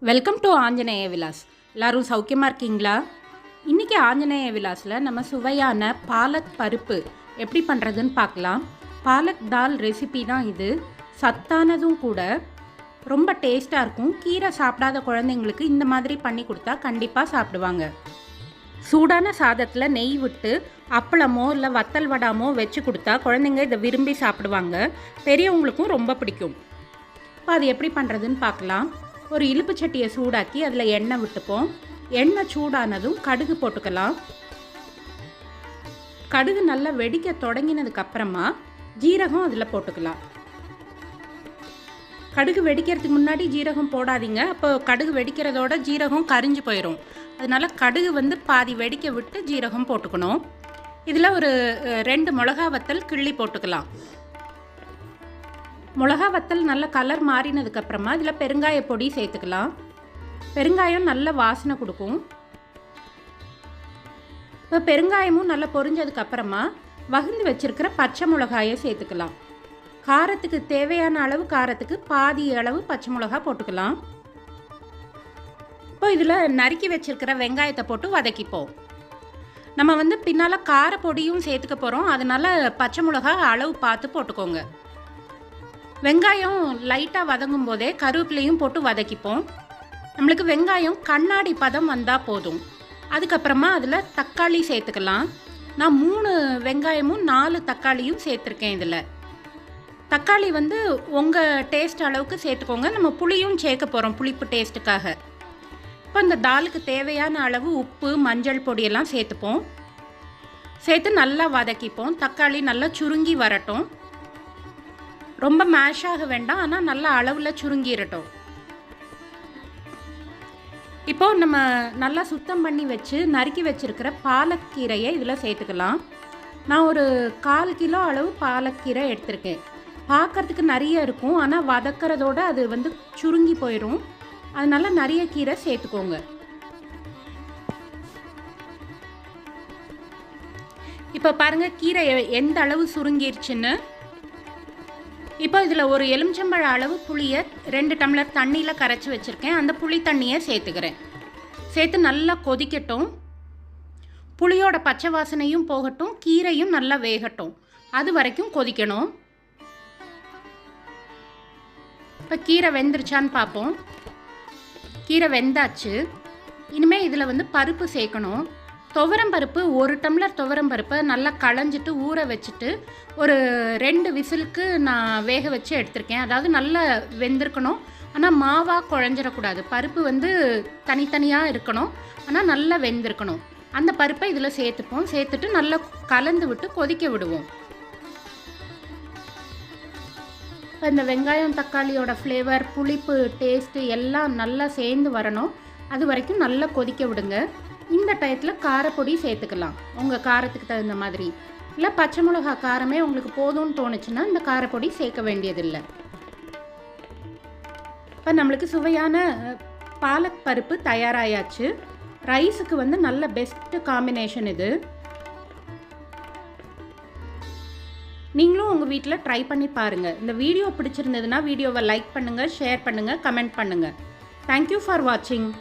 Welcome to Anjaneya Vilas. எல்லோரும் சௌக்கியமாக இருக்கீங்களா? இன்றைக்கி ஆஞ்சநேய விலாஸில் நம்ம சுவையான பாலக் பருப்பு எப்படி பண்ணுறதுன்னு பார்க்கலாம். பாலக் தால் ரெசிபி தான் இது. சத்தானதும் கூட, ரொம்ப டேஸ்ட்டாக இருக்கும். கீரை சாப்பிடாத குழந்தைங்களுக்கு இந்த மாதிரி பண்ணி கொடுத்தா கண்டிப்பாக சாப்பிடுவாங்க. சூடான சாதத்தில் நெய் விட்டு அப்பளமோ இல்லை வத்தல் வடாமோ வச்சு கொடுத்தா குழந்தைங்க இதை விரும்பி சாப்பிடுவாங்க. பெரியவங்களுக்கும் ரொம்ப பிடிக்கும். இப்போ அது எப்படி பண்ணுறதுன்னு பார்க்கலாம். ஒரு இலுப்பு சட்டியை சூடாக்கி அதில் எண்ணெய் விட்டுப்போம். எண்ணெய் சூடானதும் கடுகு போட்டுக்கலாம். கடுகு நல்லா வெடிக்க தொடங்கினதுக்கப்புறமா ஜீரகம் அதில் போட்டுக்கலாம். கடுகு வெடிக்கிறதுக்கு முன்னாடி ஜீரகம் போடாதீங்க. அப்போ கடுகு வெடிக்கிறதோட ஜீரகம் கரிஞ்சு போயிடும். அதனால கடுகு பாதி வெடிக்க விட்டு ஜீரகம் போட்டுக்கணும். இதில் ஒரு 2 மிளகா வத்தல் கிள்ளி போட்டுக்கலாம். மிளகா வத்தல் நல்ல கலர் மாறினதுக்கப்புறமா இதில் பெருங்காய பொடி சேர்த்துக்கலாம். பெருங்காயம் நல்ல வாசனை கொடுக்கும். இப்போ பெருங்காயமும் நல்லா பொரிஞ்சதுக்கப்புறமா வகுந்து வச்சுருக்கிற பச்சை மிளகாயை சேர்த்துக்கலாம். காரத்துக்கு தேவையான அளவு காரத்துக்கு பாதி அளவு பச்சை மிளகா போட்டுக்கலாம். இப்போ இதில் நறுக்கி வச்சுருக்கிற வெங்காயத்தை போட்டு வதக்கிப்போம். நம்ம பின்னால் காரப்பொடியும் சேர்த்துக்க போகிறோம். அதனால் பச்சை மிளகா அளவு பார்த்து போட்டுக்கோங்க. வெங்காயம் லைட்டாக வதங்கும் போதே கருவேப்பிலையும் போட்டு வதக்கிப்போம். நம்மளுக்கு வெங்காயம் கண்ணாடி பதம் வந்தால் போதும். அதுக்கப்புறமா அதில் தக்காளி சேர்த்துக்கலாம். நான் 3 வெங்காயமும் 4 தக்காளியும் சேர்த்துருக்கேன். இதில் தக்காளி உங்கள் டேஸ்ட் அளவுக்கு சேர்த்துக்கோங்க. நம்ம புளியும் சேர்க்க போகிறோம் புளிப்பு டேஸ்ட்டுக்காக. இப்போ இந்த தாலுக்கு தேவையான அளவு உப்பு, மஞ்சள் பொடியெல்லாம் சேர்த்துப்போம். சேர்த்து நல்லா வதக்கிப்போம். தக்காளி நல்லா சுருங்கி வரட்டும். ரொம்ப மேஷாக வேண்டாம், ஆனால் நல்ல அளவில் சுருங்கிடட்டும். இப்போது நம்ம நல்லா சுத்தம் பண்ணி வச்சு நறுக்கி வச்சுருக்கிற பாலக்கீரையை இதில் சேர்த்துக்கலாம். நான் ஒரு 1/4 கிலோ அளவு பாலக்கீரை எடுத்திருக்கேன். பார்க்குறதுக்கு நிறைய இருக்கும், ஆனால் வதக்கிறதோடு அது சுருங்கி போயிடும். அதனால் நிறைய கீரை சேர்த்துக்கோங்க. இப்போ பாருங்கள் கீரை எந்த அளவு சுருங்கிருச்சுன்னு. இப்போ இதில் ஒரு எலுமிச்சம்பழ அளவு புளியை 2 டம்ளர் தண்ணியில் கரைச்சி வச்சுருக்கேன். அந்த புளி தண்ணியை சேர்த்துக்கிறேன். சேர்த்து நல்லா கொதிக்கட்டும். புளியோட பச்சை வாசனையும் போகட்டும், கீரையும் நல்லா வேகட்டும். அது வரைக்கும் கொதிக்கணும். இப்போ கீரை வெந்துருச்சான்னு பார்ப்போம். கீரை வெந்தாச்சு. இனிமேல் இதில் பருப்பு சேர்க்கணும். துவரம்பருப்பு 1 டம்ளர் துவரம்பருப்பை நல்லா களைஞ்சிட்டு ஊற வச்சுட்டு ஒரு 2 விசிலுக்கு நான் வேக வச்சு எடுத்திருக்கேன். அதாவது நல்லா வெந்திருக்கணும், ஆனால் மாவாக குழஞ்சிடக்கூடாது. பருப்பு தனித்தனியாக இருக்கணும், ஆனால் நல்லா வெந்திருக்கணும். அந்த பருப்பை இதில் சேர்த்துப்போம். சேர்த்துட்டு நல்லா கலந்து விட்டு கொதிக்க விடுவோம். இப்போ இந்த வெங்காயம் தக்காளியோட ஃப்ளேவர், புளிப்பு டேஸ்ட்டு எல்லாம் நல்லா சேர்ந்து வரணும். அது வரைக்கும் நல்லா கொதிக்க விடுங்க. இந்த டயத்தில் காரப்பொடி சேர்த்துக்கலாம். உங்கள் காரத்துக்கு தகுந்த மாதிரி. இல்லை பச்சை மிளகா காரமே உங்களுக்கு போதும்னு தோணுச்சுன்னா இந்த காரப்பொடி சேர்க்க வேண்டியதில்லை. இப்போ நம்மளுக்கு சுவையான பாலக் பருப்பு தயாராகியாச்சு. ரைஸுக்கு நல்ல பெஸ்ட்டு காம்பினேஷன் இது. நீங்களும் உங்கள் வீட்டில் ட்ரை பண்ணி பாருங்கள். இந்த வீடியோ பிடிச்சிருந்ததுன்னா வீடியோவை லைக் பண்ணுங்கள், ஷேர் பண்ணுங்கள், கமெண்ட் பண்ணுங்கள். தேங்க்யூ ஃபார் வாட்சிங்.